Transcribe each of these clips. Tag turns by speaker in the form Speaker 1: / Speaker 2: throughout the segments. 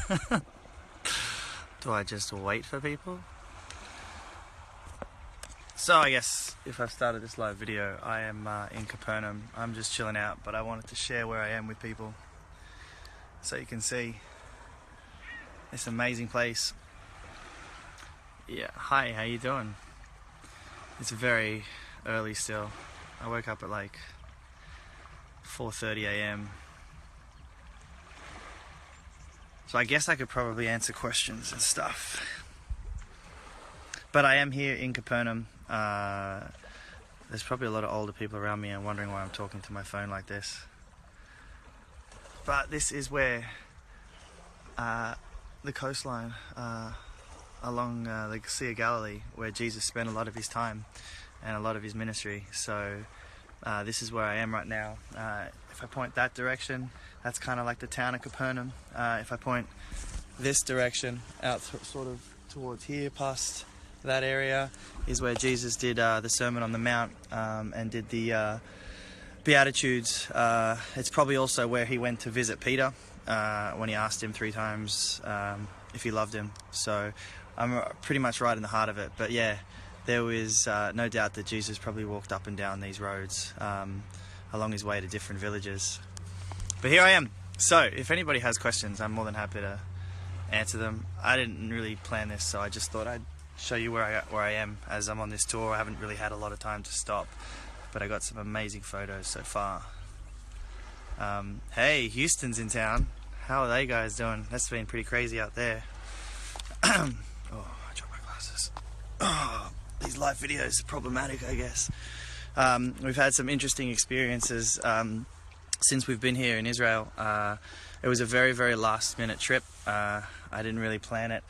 Speaker 1: Do I just wait for people? So I guess if I've started this live video, I am in Capernaum. I'm just chilling out, but I wanted to share where I am with people so you can see this amazing place. Yeah, hi, how you doing? It's very early still. I woke up at like 4:30 a.m. So I guess I could probably answer questions and stuff. But I am here in Capernaum. There's probably a lot of older people around me and wondering why I'm talking to my phone like this. But this is where the coastline along the Sea of Galilee, where Jesus spent a lot of his time and a lot of his ministry. So this is where I am right now. If I point that direction, that's kind of like the town of Capernaum. If I point this direction out sort of towards here, past that area, is where Jesus did the Sermon on the Mount and did the Beatitudes. It's probably also where he went to visit Peter when he asked him 3 times if he loved him. So I'm pretty much right in the heart of it. But yeah, there was no doubt that Jesus probably walked up and down these roads along his way to different villages. But here I am. So if anybody has questions, I'm more than happy to answer them. I didn't really plan this, so I just thought I'd show you where I am as I'm on this tour. I haven't really had a lot of time to stop, but I got some amazing photos so far. Hey, Houston's in town. How are they guys doing? That's been pretty crazy out there. Oh, I dropped my glasses. Oh, these live videos are problematic, I guess. We've had some interesting experiences since we've been here in Israel. It was a very, very last minute trip. I didn't really plan it.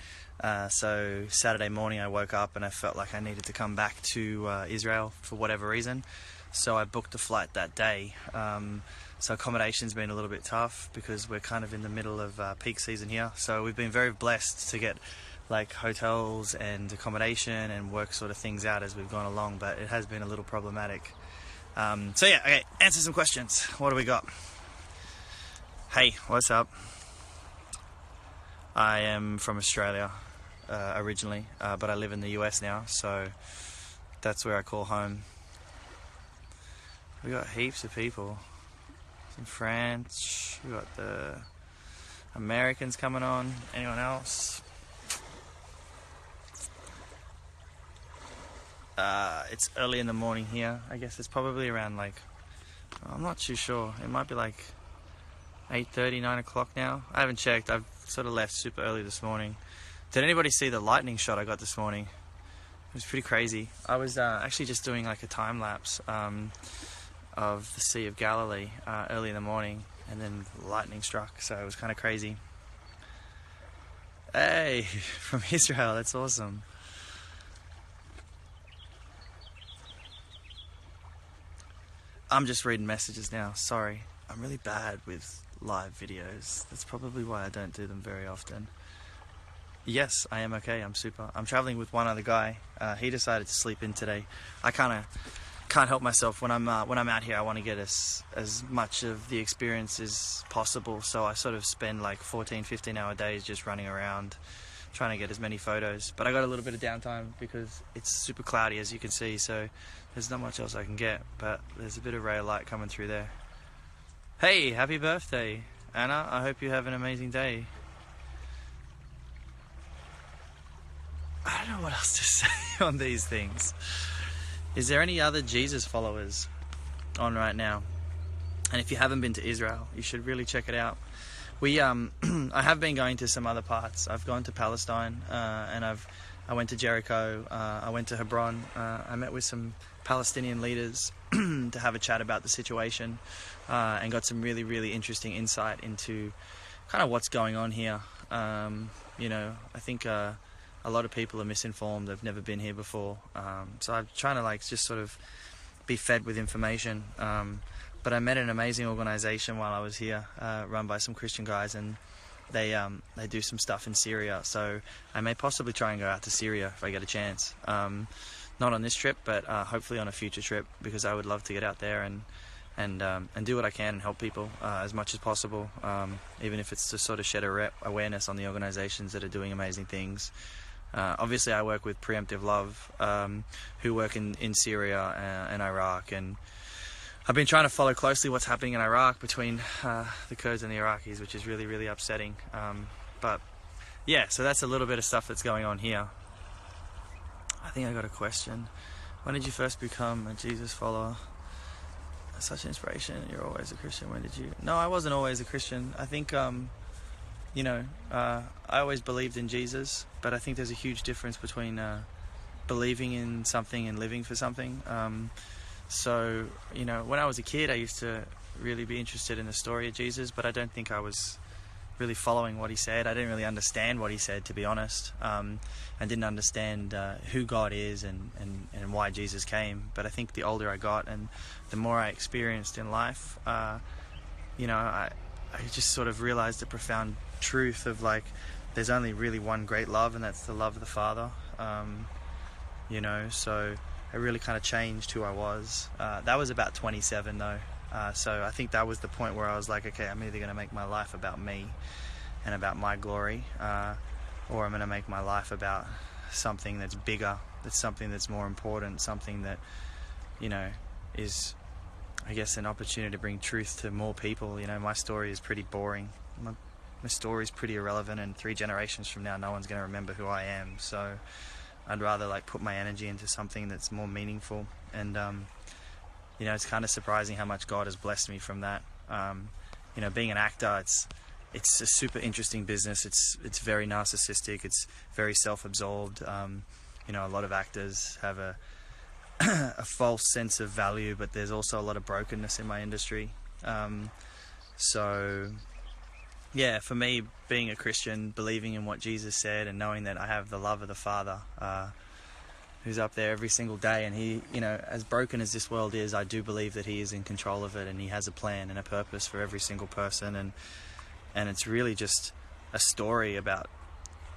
Speaker 1: So Saturday morning I woke up and I felt like I needed to come back to Israel for whatever reason. So I booked a flight that day. So accommodation's been a little bit tough because we're kind of in the middle of peak season here. So we've been very blessed to get like hotels and accommodation and work sort of things out as we've gone along, but it has been a little problematic. So yeah, okay, answer some questions. What do we got? Hey, what's up? I am from Australia originally, but I live in the US now, so that's where I call home. We got heaps of people. Some French, we got the Americans coming on. Anyone else? It's early in the morning here. I guess it's probably around like, I'm not too sure. It might be like 8:30, 9 o'clock now. I haven't checked. I've sort of left super early this morning. Did anybody see the lightning shot I got this morning? It was pretty crazy. I was actually just doing like a time lapse of the Sea of Galilee early in the morning, and then lightning struck, so it was kind of crazy. Hey, from Israel, that's awesome. I'm just reading messages now, sorry. I'm really bad with live videos. That's probably why I don't do them very often. Yes, I am okay, I'm super. I'm traveling with one other guy. He decided to sleep in today. I kind of can't help myself. When I'm out here, I want to get as much of the experience as possible, so I sort of spend like 14-15 hour days just running around trying to get as many photos. But I got a little bit of downtime because it's super cloudy, as you can see, so there's not much else I can get, but there's a bit of ray of light coming through there. Hey, happy birthday, Anna. I hope you have an amazing day. I don't know what else to say on these things. Is there any other Jesus followers on right now? And if you haven't been to Israel, you should really check it out. I have been going to some other parts. I've gone to Palestine, and I went to Jericho. I went to Hebron. I met with some Palestinian leaders to have a chat about the situation, and got some really, really interesting insight into kind of what's going on here. You know, I think a lot of people are misinformed. They've never been here before. So I'm trying to like just sort of be fed with information. But I met an amazing organization while I was here, run by some Christian guys, and they do some stuff in Syria. So I may possibly try and go out to Syria if I get a chance. Not on this trip, but hopefully on a future trip, because I would love to get out there and and do what I can and help people as much as possible, even if it's to sort of shed awareness on the organizations that are doing amazing things. Obviously I work with Preemptive Love, who work in Syria and Iraq, and I've been trying to follow closely what's happening in Iraq between the Kurds and the Iraqis, which is really, really upsetting. But yeah, so that's a little bit of stuff that's going on here. I think I got a question. When did you first become a Jesus follower? Such an inspiration. You're always a Christian. When did you? No, I wasn't always a Christian. I think, I always believed in Jesus, but I think there's a huge difference between believing in something and living for something. So, when I was a kid, I used to really be interested in the story of Jesus, but I don't think I was really following what he said. I didn't really understand what he said, to be honest. I didn't understand who God is and why Jesus came. But I think the older I got and the more I experienced in life, I just sort of realized the profound truth of, like, there's only really one great love, and that's the love of the Father. So it really kind of changed who I was. That was about 27 though. So I think that was the point where I was like, okay, I'm either going to make my life about me and about my glory, or I'm going to make my life about something that's bigger, that's something that's more important, something that, is, I guess, an opportunity to bring truth to more people. My story is pretty boring. My story is pretty irrelevant, and 3 generations from now, no one's going to remember who I am. So I'd rather put my energy into something that's more meaningful. And it's kind of surprising how much God has blessed me from that. Being an actor, it's a super interesting business. It's very narcissistic. It's very self-absorbed. A lot of actors have a false sense of value, but there's also a lot of brokenness in my industry. So yeah, for me, being a Christian, believing in what Jesus said, and knowing that I have the love of the Father, who's up there every single day, and he, as broken as this world is, I do believe that he is in control of it, and he has a plan and a purpose for every single person, and it's really just a story about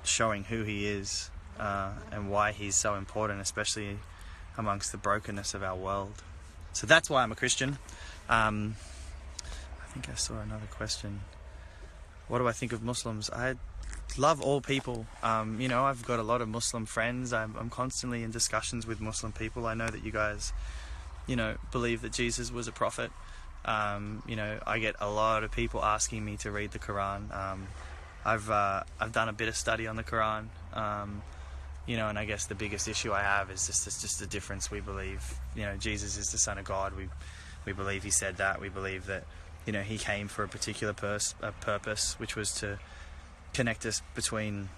Speaker 1: showing who he is, and why he's so important, especially amongst the brokenness of our world. So that's why I'm a Christian. I think I saw another question. What do I think of Muslims? I love all people. I've got a lot of Muslim friends. I'm constantly in discussions with Muslim people. I know that you guys, believe that Jesus was a prophet. I get a lot of people asking me to read the Quran. I've done a bit of study on the Quran. And I guess the biggest issue I have is just the difference. We believe, Jesus is the Son of God. We believe he said that. We believe that, he came for a particular purpose, which was to connect us between,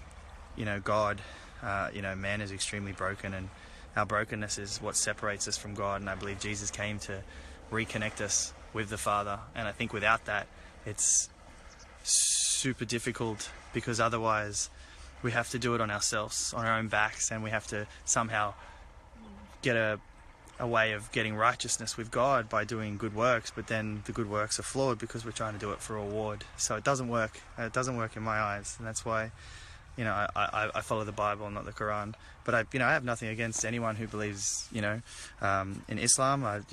Speaker 1: God. Man is extremely broken, and our brokenness is what separates us from God. And I believe Jesus came to reconnect us with the Father. And I think without that, it's super difficult, because otherwise we have to do it on ourselves, on our own backs, and we have to somehow get a way of getting righteousness with God by doing good works, but then the good works are flawed because we're trying to do it for a reward. So it doesn't work. It doesn't work in my eyes, and that's why, I follow the Bible, not the Quran. But I have nothing against anyone who believes, in Islam.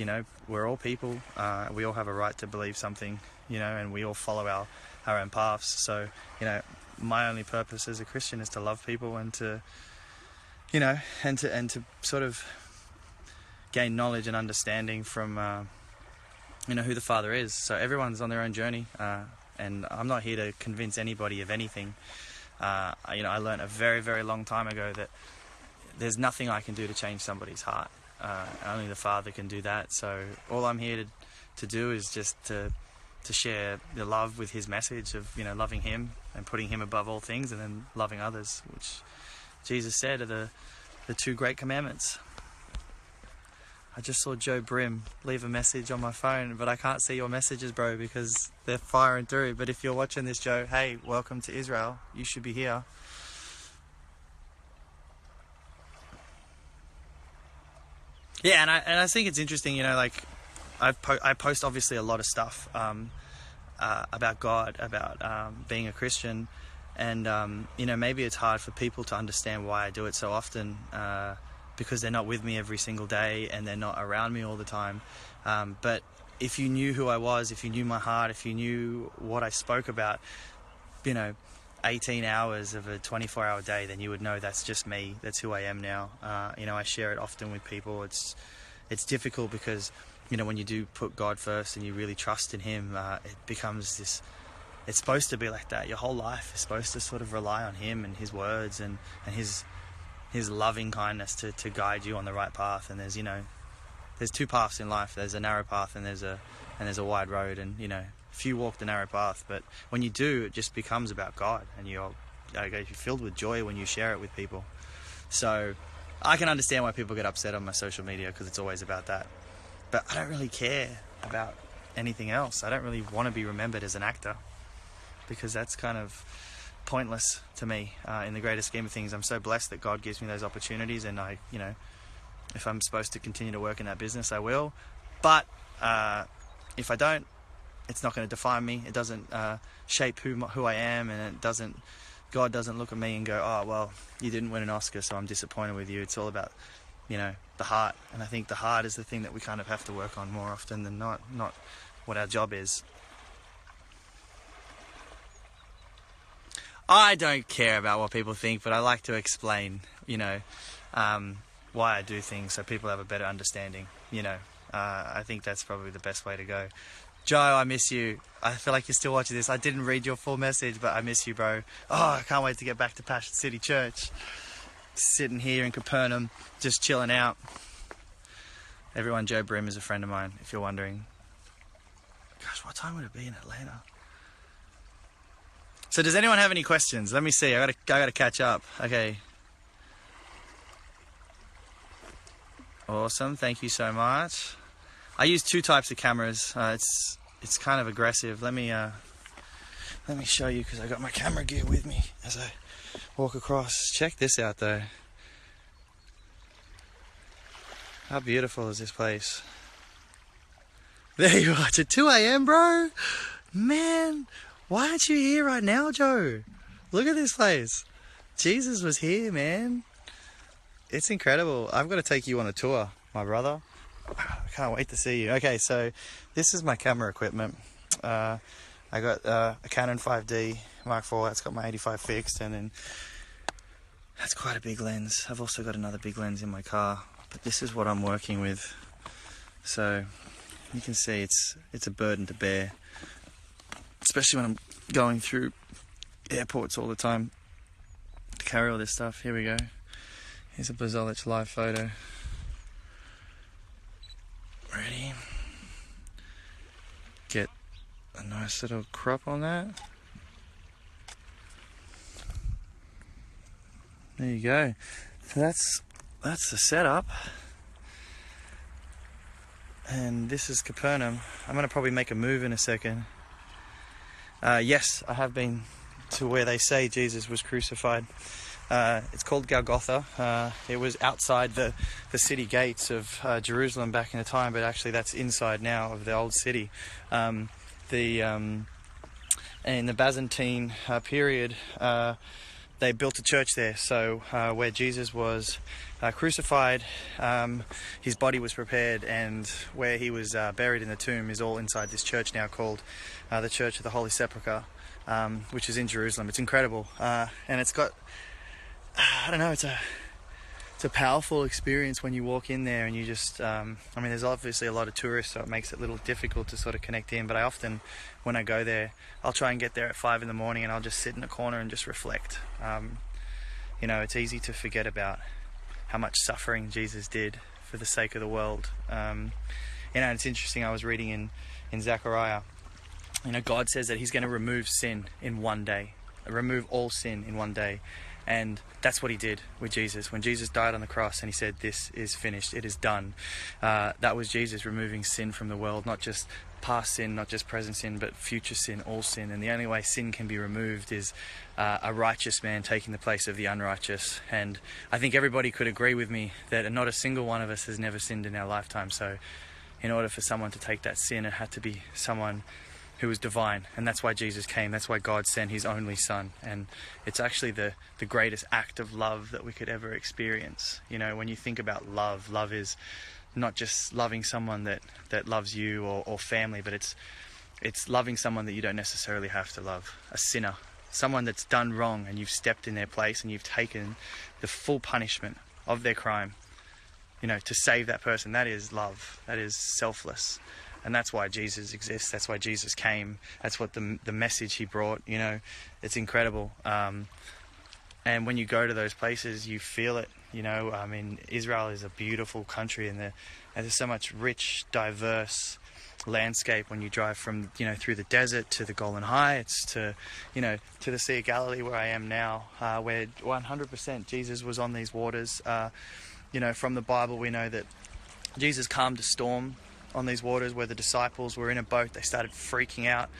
Speaker 1: We're all people. We all have a right to believe something, and we all follow our own paths. So, my only purpose as a Christian is to love people and to, and to sort of gain knowledge and understanding from, who the Father is. So everyone's on their own journey, and I'm not here to convince anybody of anything. I learned a very, very long time ago that there's nothing I can do to change somebody's heart. Only the Father can do that. So all I'm here to do is just to share the love with his message of, loving him and putting him above all things, and then loving others, which Jesus said are the 2 great commandments. I just saw Joe Brim leave a message on my phone, but I can't see your messages, bro, because they're firing through. But if you're watching this, Joe, hey, welcome to Israel. You should be here. Yeah, and I think it's interesting, I post obviously a lot of stuff about God, about being a Christian, and maybe it's hard for people to understand why I do it so often, because they're not with me every single day and they're not around me all the time. But if you knew who I was, if you knew my heart, if you knew what I spoke about, 18 hours of a 24-hour day, then you would know that's just me. That's who I am now. I share it often with people. It's difficult because, when you do put God first and you really trust in Him, it becomes this. It's supposed to be like that. Your whole life is supposed to sort of rely on Him and His words and His loving kindness to guide you on the right path. And there's two paths in life. There's a narrow path and there's a wide road. And few walk the narrow path, but when you do, it just becomes about God, and you're filled with joy when you share it with people. So I can understand why people get upset on my social media, because it's always about that. But I don't really care about anything else. I don't really want to be remembered as an actor, because that's kind of pointless to me in the greater scheme of things. I'm so blessed that God gives me those opportunities, and if I'm supposed to continue to work in that business, I will. But if I don't, it's not going to define me. It doesn't shape who I am, and God doesn't look at me and go, oh, well, you didn't win an Oscar, so I'm disappointed with you. It's all about, the heart. And I think the heart is the thing that we kind of have to work on more often than not what our job is. I don't care about what people think, but I like to explain, why I do things so people have a better understanding. I think that's probably the best way to go. Joe, I miss you. I feel like you're still watching this. I didn't read your full message, but I miss you, bro. Oh, I can't wait to get back to Passion City Church. Sitting here in Capernaum, just chilling out. Everyone, Joe Brim is a friend of mine, if you're wondering. Gosh, what time would it be in Atlanta? So does anyone have any questions? Let me see. I gotta catch up. Okay. Awesome. Thank you so much. I use two types of cameras. It's kind of aggressive. Let me show you, because I got my camera gear with me as I walk across. Check this out though. How beautiful is this place? There you are. It's at 2 a.m, bro. Man, why aren't you here right now, Joe? Look at this place. Jesus was here, man. It's incredible. I've got to take you on a tour, my brother. I can't wait to see you. Okay, so this is my camera equipment. I got a Canon 5D Mark IV. That's got my 85 fixed, and then that's quite a big lens. I've also got another big lens in my car, but this is what I'm working with. So you can see it's a burden to bear, especially when I'm going through airports all the time to carry all this stuff. Here we go. Here's a Buzolic live photo. Ready? Get a nice little crop on that. There you go. So that's the setup. And this is Capernaum. I'm going to probably make a move in a second. Yes, I have been to where they say Jesus was crucified. It's called Golgotha. It was outside the city gates of Jerusalem back in the time, but actually that's inside now of the old city. In the Byzantine period, they built a church there. So where Jesus was crucified, his body was prepared, and where he was buried in the tomb is all inside this church now called the Church of the Holy Sepulchre, which is in Jerusalem. It's incredible, and it's got, I don't know, it's a powerful experience when you walk in there and you just, there's obviously a lot of tourists, so it makes it a little difficult to sort of connect in, but I often, when I go there, I'll try and get there at 5 in the morning and I'll just sit in a corner and just reflect. It's easy to forget about how much suffering Jesus did for the sake of the world. It's interesting, I was reading in Zechariah, God says that he's going to remove sin in one day, remove all sin in one day. And that's what he did with Jesus. When Jesus died on the cross and he said, "This is finished, it is done," that was Jesus removing sin from the world, not just past sin, not just present sin, but future sin, all sin. And the only way sin can be removed is a righteous man taking the place of the unrighteous. And I think everybody could agree with me that not a single one of us has never sinned in our lifetime. So in order for someone to take that sin, it had to be someone who was divine, and that's why Jesus came. That's why God sent his only son, and it's actually the greatest act of love that we could ever experience. When you think about love is not just loving someone that loves you or family, but it's loving someone that you don't necessarily have to love, a sinner, someone that's done wrong, and you've stepped in their place and you've taken the full punishment of their crime, to save that person. That is love. That is selfless. And that's why Jesus exists. That's why Jesus came. That's what the message he brought, it's incredible. And when you go to those places, you feel it, Israel is a beautiful country, and there's so much rich, diverse landscape when you drive from, through the desert to the Golan Heights to the Sea of Galilee where I am now, where 100% Jesus was on these waters. From the Bible, we know that Jesus calmed a storm on these waters where the disciples were in a boat. They started freaking out,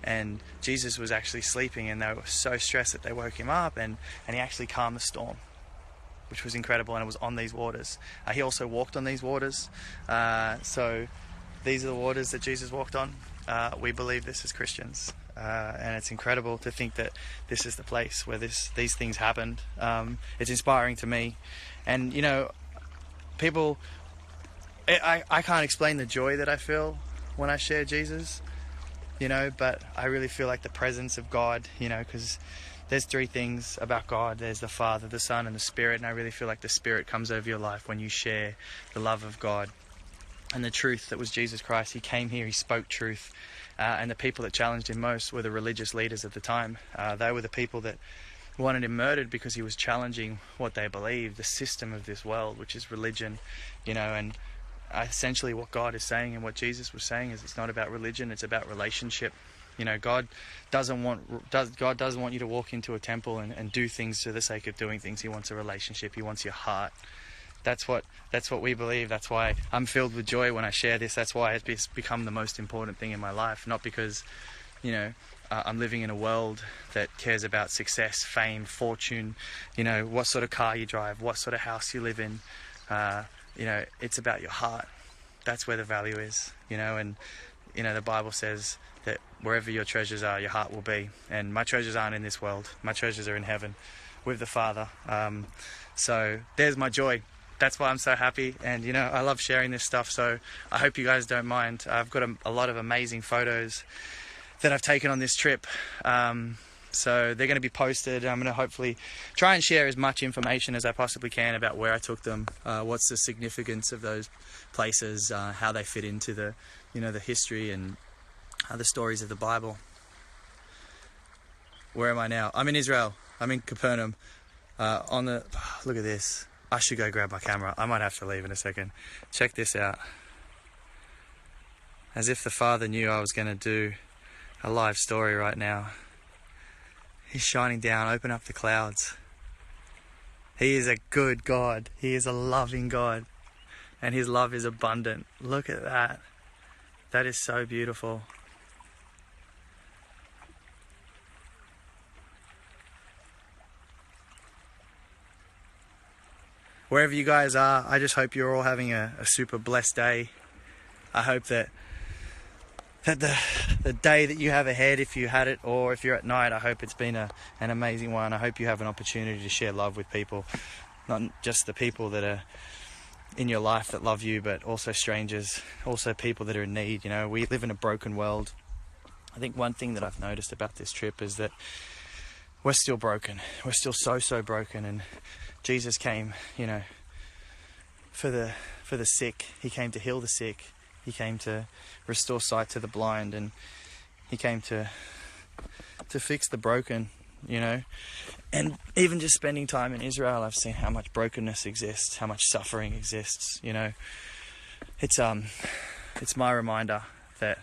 Speaker 1: and Jesus was actually sleeping, and they were so stressed that they woke him up, and he actually calmed the storm, which was incredible, and it was on these waters. He also walked on these waters. So these are the waters that Jesus walked on. We believe this as Christians, and it's incredible to think that this is the place where these things happened. It's inspiring to me, and people, I can't explain the joy that I feel when I share Jesus, but I really feel like the presence of God, because there's three things about God. There's the Father, the Son, and the Spirit, and I really feel like the Spirit comes over your life when you share the love of God and the truth that was Jesus Christ. He came here, he spoke truth, and the people that challenged him most were the religious leaders of the time. They were the people that wanted him murdered because he was challenging what they believed, the system of this world, which is religion, and essentially what God is saying and what Jesus was saying is it's not about religion, it's about relationship. God doesn't want you to walk into a temple and do things for the sake of doing things. He wants a relationship. He wants your heart. That's what we believe. That's why I'm filled with joy when I share this. That's why it's become the most important thing in my life. Not because, I'm living in a world that cares about success, fame, fortune, what sort of car you drive, what sort of house you live in. It's about your heart. That's where the value is, and, the Bible says that wherever your treasures are, your heart will be. And my treasures aren't in this world. My treasures are in heaven with the Father. So there's my joy. That's why I'm so happy. And, I love sharing this stuff. So I hope you guys don't mind. I've got a lot of amazing photos that I've taken on this trip. So they're going to be posted. I'm going to hopefully try and share as much information as I possibly can about where I took them, what's the significance of those places, how they fit into the, the history and the stories of the Bible. Where am I now? I'm in Israel. I'm in Capernaum. Look at this. I should go grab my camera. I might have to leave in a second. Check this out. As if the Father knew I was going to do a live story right now. He's shining down. Open up the clouds. He is a good God. He is a loving God. And his love is abundant. Look at that. That is so beautiful. Wherever you guys are, I just hope you're all having a super blessed day. I hope that the day that you have ahead, if you had it, or if you're at night, I hope it's been an amazing one. I hope you have an opportunity to share love with people, not just the people that are in your life that love you, but also strangers, also people that are in need. We live in a broken world. I think one thing that I've noticed about this trip is that we're still broken. We're still so broken, and Jesus came, for the sick. He came to heal the sick. He came to restore sight to the blind, and he came to fix the broken, And even just spending time in Israel, I've seen how much brokenness exists, how much suffering exists, It's my reminder that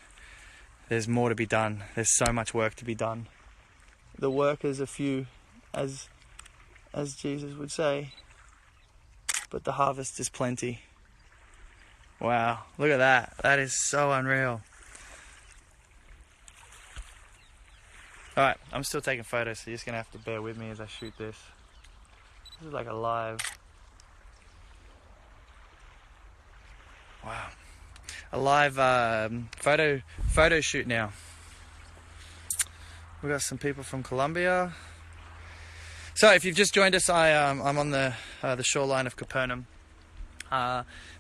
Speaker 1: there's more to be done. There's so much work to be done. The workers are few, as Jesus would say, but the harvest is plenty. Wow, look at that. That is so unreal. Alright, I'm still taking photos, so you're just going to have to bear with me as I shoot this. This is like a live... Wow. A live photo shoot now. We've got some people from Colombia. So if you've just joined us, I'm on the shoreline of Capernaum.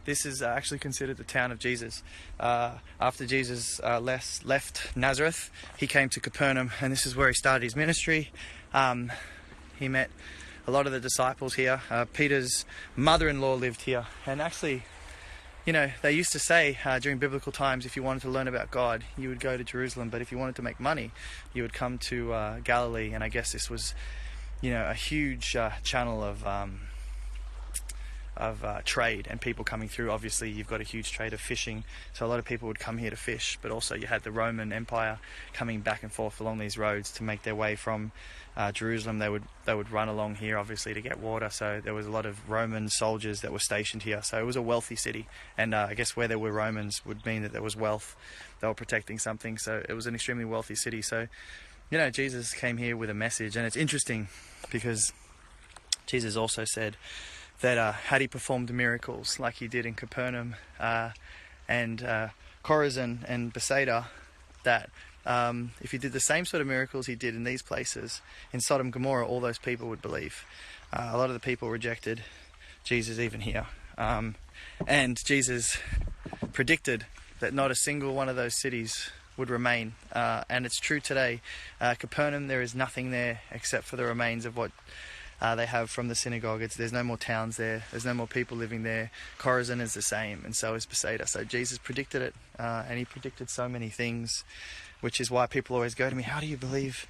Speaker 1: This is actually considered the town of Jesus. After Jesus left Nazareth, he came to Capernaum, and this is where he started his ministry. He met a lot of the disciples here. Peter's mother-in-law lived here, and actually, you know, they used to say during biblical times, if you wanted to learn about God, you would go to Jerusalem, but if you wanted to make money, you would come to Galilee. And I guess this was, you know, a huge channel of trade and people coming through. Obviously, you've got a huge trade of fishing, so a lot of people would come here to fish, but also you had the Roman Empire coming back and forth along these roads to make their way from Jerusalem. They would run along here, obviously, to get water, so there was a lot of Roman soldiers that were stationed here. So it was a wealthy city, and I guess where there were Romans would mean that there was wealth. They were protecting something, so it was an extremely wealthy city. So, you know, Jesus came here with a message, and it's interesting because Jesus also said that had he performed miracles like he did in Capernaum and Chorazin and Bethsaida, that if he did the same sort of miracles he did in these places, in Sodom and Gomorrah, all those people would believe. A lot of the people rejected Jesus even here. And Jesus predicted that not a single one of those cities would remain. And it's true today. Capernaum, there is nothing there except for the remains of what they have from the synagogue. There's no more towns there. There's no more people living there. Chorazin is the same, and so is Bethsaida. So Jesus predicted it, and he predicted so many things, which is why people always go to me, how do you believe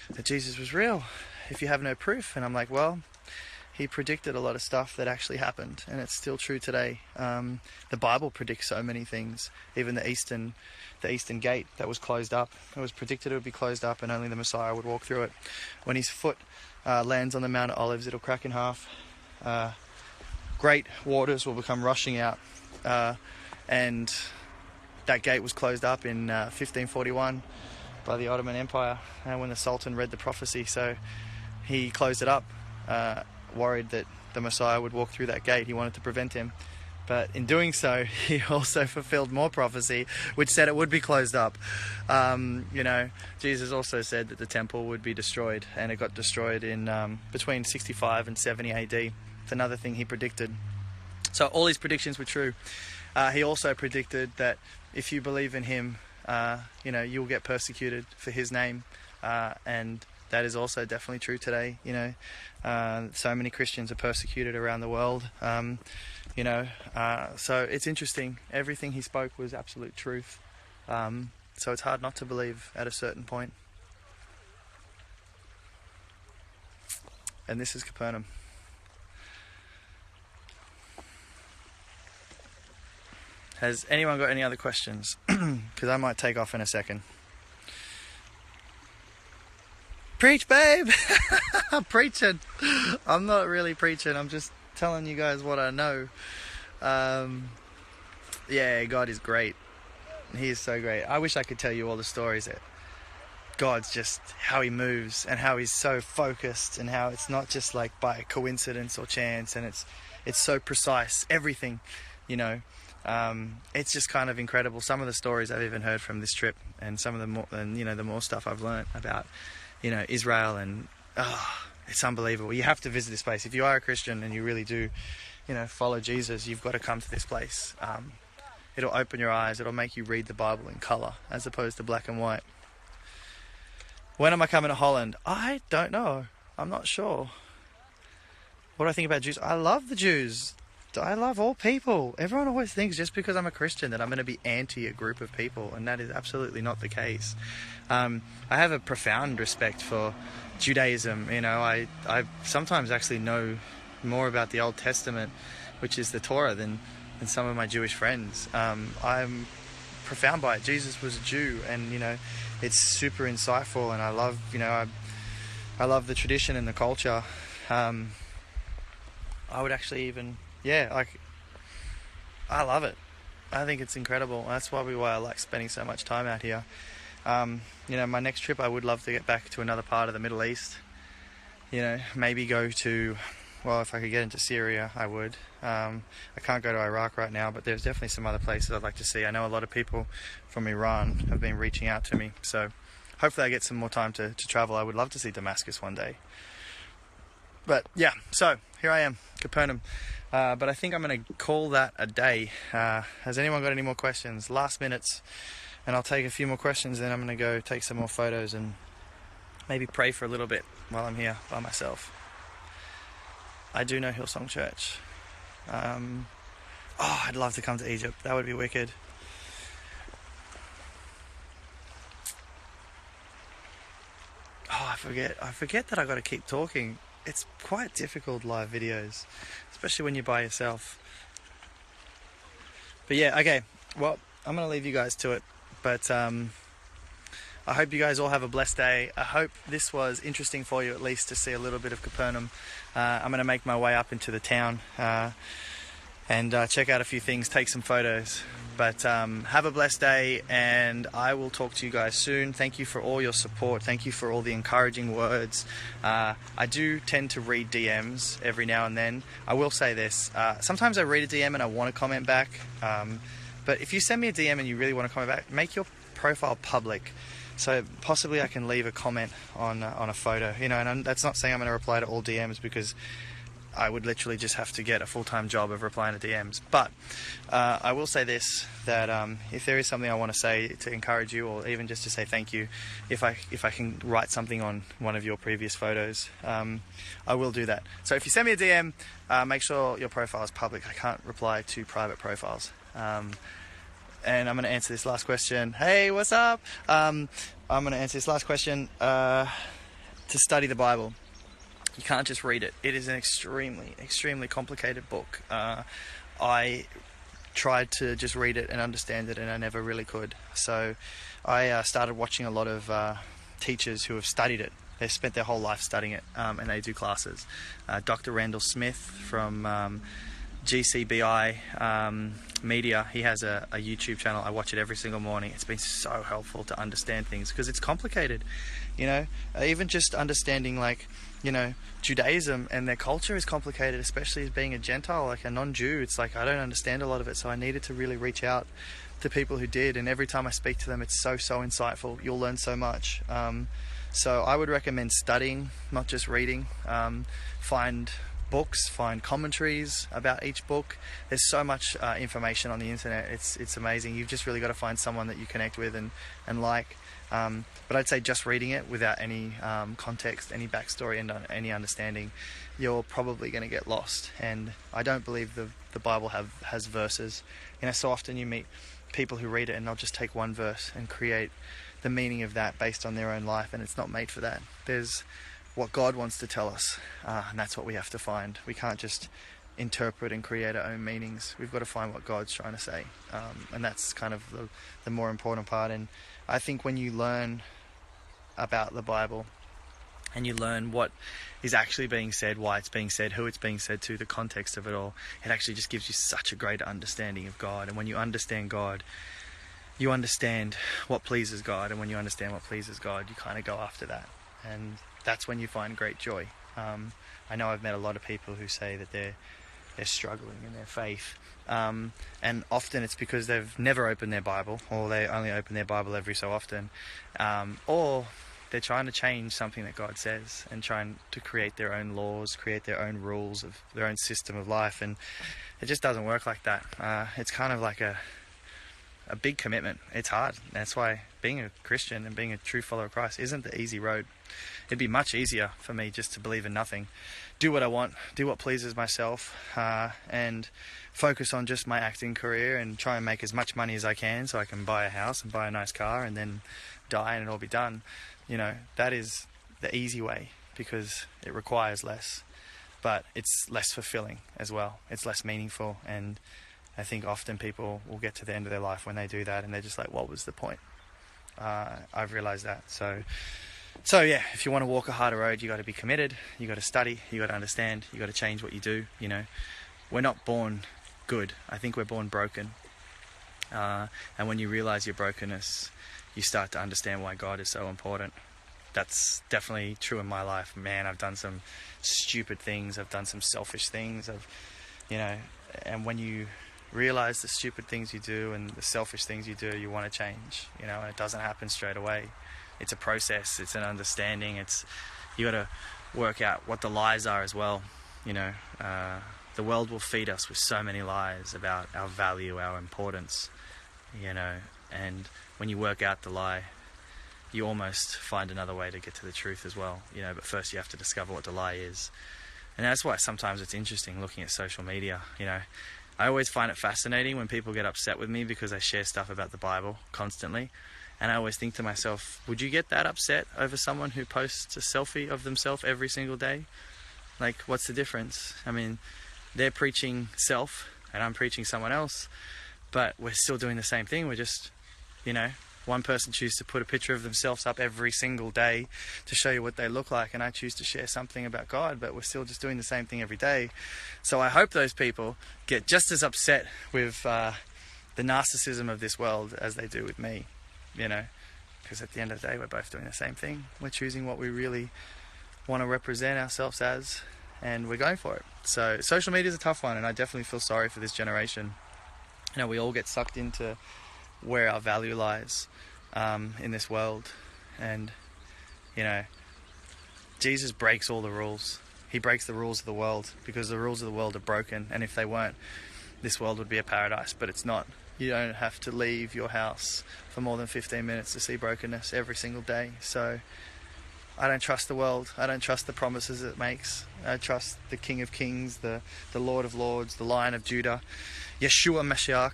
Speaker 1: that Jesus was real if you have no proof? And I'm like, well, he predicted a lot of stuff that actually happened, and it's still true today. The Bible predicts so many things. Even the eastern gate that was closed up, it was predicted it would be closed up and only the Messiah would walk through it. When his foot lands on the Mount of Olives, it'll crack in half. Great waters will become rushing out, and that gate was closed up in 1541 by the Ottoman Empire, when the Sultan read the prophecy. So he closed it up, worried that the Messiah would walk through that gate. He wanted to prevent him, but in doing so, he also fulfilled more prophecy, which said it would be closed up. You know, Jesus also said that the temple would be destroyed, and it got destroyed in between 65 and 70 AD. It's another thing he predicted. So all his predictions were true. He also predicted that if you believe in him, you know, you'll get persecuted for his name, and that is also definitely true today. You know, so many Christians are persecuted around the world. You know, so it's interesting. Everything he spoke was absolute truth. So it's hard not to believe at a certain point. And this is Capernaum. Has anyone got any other questions? Because I might take off in a second. Preach, babe! I'm preaching. I'm not really preaching. I'm just telling you guys what I know. Yeah, God is great. He is so great. I wish I could tell you all the stories that God's just how he moves and how he's so focused and how it's not just like by coincidence or chance, and it's so precise. Everything, you know. It's just kind of incredible. Some of the stories I've even heard from this trip, and some of the more, and you know, the more stuff I've learnt about, you know, Israel, and it's unbelievable. You have to visit this place if you are a Christian and you really do, you know, follow Jesus. You've got to come to this place. It'll open your eyes. It'll make you read the Bible in colour as opposed to black and white. When am I coming to Holland? I don't know. I'm not sure. What do I think about Jews? I love the Jews. I love all people. Everyone always thinks just because I'm a Christian that I'm going to be anti a group of people, and that is absolutely not the case. I have a profound respect for Judaism. You know, I sometimes actually know more about the Old Testament, which is the Torah, than some of my Jewish friends. I'm profound by it. Jesus was a Jew, and you know, it's super insightful, and I love, you know, I love the tradition and the culture. I would actually even, yeah, like, I love it. I think it's incredible. That's probably why I like spending so much time out here. You know, my next trip, I would love to get back to another part of the Middle East. You know, maybe go to, well, if I could get into Syria, I would. I can't go to Iraq right now, but there's definitely some other places I'd like to see. I know a lot of people from Iran have been reaching out to me, so hopefully I get some more time to travel. I would love to see Damascus one day. But yeah, so here I am, Capernaum. But I think I'm going to call that a day. Has anyone got any more questions? Last minutes, and I'll take a few more questions, then I'm going to go take some more photos and maybe pray for a little bit while I'm here by myself. I do know Hillsong Church. I'd love to come to Egypt. That would be wicked. I forget that I got to keep talking. It's quite difficult, live videos, especially when you're by yourself. But yeah, okay. Well, I'm going to leave you guys to it. But I hope you guys all have a blessed day. I hope this was interesting for you, at least to see a little bit of Capernaum. I'm going to make my way up into the town and check out a few things, take some photos. But have a blessed day, and I will talk to you guys soon. Thank you for all your support. Thank you for all the encouraging words. I do tend to read DMs every now and then. I will say this. Sometimes I read a DM and I want to comment back. But if you send me a DM and you really want to comment back, make your profile public. So possibly I can leave a comment on a photo. And that's not saying I'm going to reply to all DMs, because I would literally just have to get a full-time job of replying to DMs. But I will say this, that if there is something I want to say to encourage you, or even just to say thank you, if I can write something on one of your previous photos, I will do that. So if you send me a DM, make sure your profile is public. I can't reply to private profiles. And I'm going to answer this last question. Hey, what's up? I'm going to answer this last question. To study the Bible, you can't just read it. It is an extremely, extremely complicated book. I tried to just read it and understand it, and I never really could. So I started watching a lot of teachers who have studied it. They've spent their whole life studying it, and they do classes. Dr. Randall Smith from GCBI Media, he has a YouTube channel. I watch it every single morning. It's been so helpful to understand things, because it's complicated. Even just understanding, Judaism and their culture is complicated, especially as being a Gentile, like a non-Jew. It's like I don't understand a lot of it, so I needed to really reach out to people who did, and every time I speak to them, it's so insightful. You'll learn so much. So I would recommend studying, not just reading. Find books, find commentaries about each book. There's so much information on the internet. It's amazing. You've just really got to find someone that you connect with and like. But I'd say just reading it without any context, any backstory, and any understanding, you're probably going to get lost. And I don't believe the Bible has verses. So often you meet people who read it and they'll just take one verse and create the meaning of that based on their own life, and it's not made for that. There's what God wants to tell us, and that's what we have to find. We can't just interpret and create our own meanings. We've got to find what God's trying to say, and that's kind of the more important part. And I think when you learn about the Bible and you learn what is actually being said, why it's being said, who it's being said to, the context of it all, it actually just gives you such a great understanding of God. And when you understand God, you understand what pleases God, and when you understand what pleases God, you kind of go after that, and that's when you find great joy. I know I've met a lot of people who say that they're struggling in their faith, and often it's because they've never opened their Bible, or they only open their Bible every so often, or they're trying to change something that God says and trying to create their own laws, create their own rules of their own system of life, and it just doesn't work like that. It's kind of like a big commitment. It's hard. That's why being a Christian and being a true follower of Christ isn't the easy road. It'd be much easier for me just to believe in nothing, do what I want, do what pleases myself, and focus on just my acting career and try and make as much money as I can so I can buy a house and buy a nice car and then die and it'll be done. That is the easy way, because it requires less, but it's less fulfilling as well. It's less meaningful, and I think often people will get to the end of their life when they do that and they're just like, what was the point? I've realized that. So yeah, if you want to walk a harder road, you got to be committed, you got to study, you got to understand, you got to change what you do. We're not born good. I think we're born broken. And when you realize your brokenness, you start to understand why God is so important. That's definitely true in my life. Man, I've done some stupid things. I've done some selfish things. And when you realize the stupid things you do and the selfish things you do, you want to change, and it doesn't happen straight away. It's a process. It's an understanding. You got to work out what the lies are as well. the world will feed us with so many lies about our value, our importance, and when you work out the lie, you almost find another way to get to the truth as well, but first you have to discover what the lie is. And that's why sometimes it's interesting looking at social media. I always find it fascinating when people get upset with me because I share stuff about the Bible constantly. And I always think to myself, would you get that upset over someone who posts a selfie of themselves every single day? Like, what's the difference? I mean, they're preaching self and I'm preaching someone else, but we're still doing the same thing. We're just, one person chooses to put a picture of themselves up every single day to show you what they look like, and I choose to share something about God, but we're still just doing the same thing every day. So I hope those people get just as upset with the narcissism of this world as they do with me, because at the end of the day, we're both doing the same thing. We're choosing what we really want to represent ourselves as, and we're going for it. So social media is a tough one, and I definitely feel sorry for this generation. We all get sucked into where our value lies in this world, and Jesus breaks all the rules. He breaks the rules of the world because the rules of the world are broken, and if they weren't, this world would be a paradise, but it's not. You don't have to leave your house for more than 15 minutes to see brokenness every single day. So I don't trust the world. I don't trust the promises it makes. I trust the King of Kings, the Lord of Lords, the Lion of Judah, Yeshua Mashiach,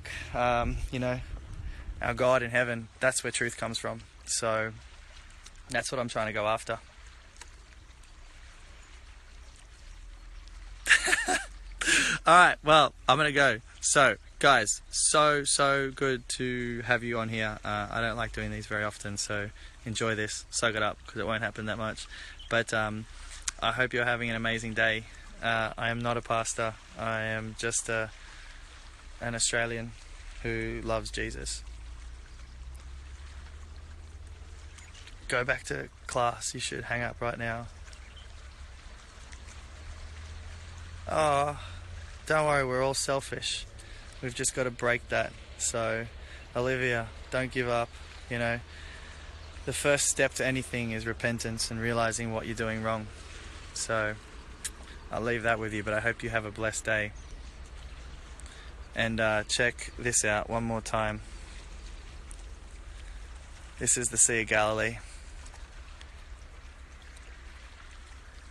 Speaker 1: our God in heaven. That's where truth comes from. So that's what I'm trying to go after. Alright, well, I'm going to go. So, guys, so good to have you on here. I don't like doing these very often, so enjoy this. Soak it up, because it won't happen that much. But I hope you're having an amazing day. I am not a pastor. I am just an Australian who loves Jesus. Go back to class. You should hang up right now. Oh, don't worry, we're all selfish. We've just got to break that. So, Olivia, don't give up. The first step to anything is repentance and realizing what you're doing wrong. So, I'll leave that with you, but I hope you have a blessed day. And check this out one more time. This is the Sea of Galilee.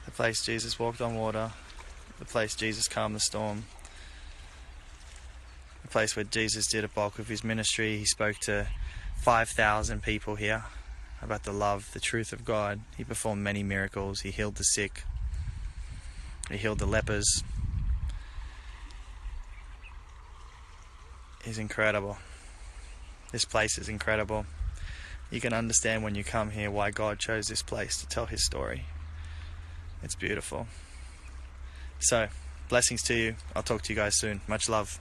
Speaker 1: The place Jesus walked on water. The place Jesus calmed the storm. The place where Jesus did a bulk of his ministry. He spoke to 5,000 people here about the love, the truth of God. He performed many miracles. He healed the sick. He healed the lepers. He's incredible. This place is incredible. You can understand when you come here why God chose this place to tell his story. It's beautiful. So, blessings to you. I'll talk to you guys soon. Much love.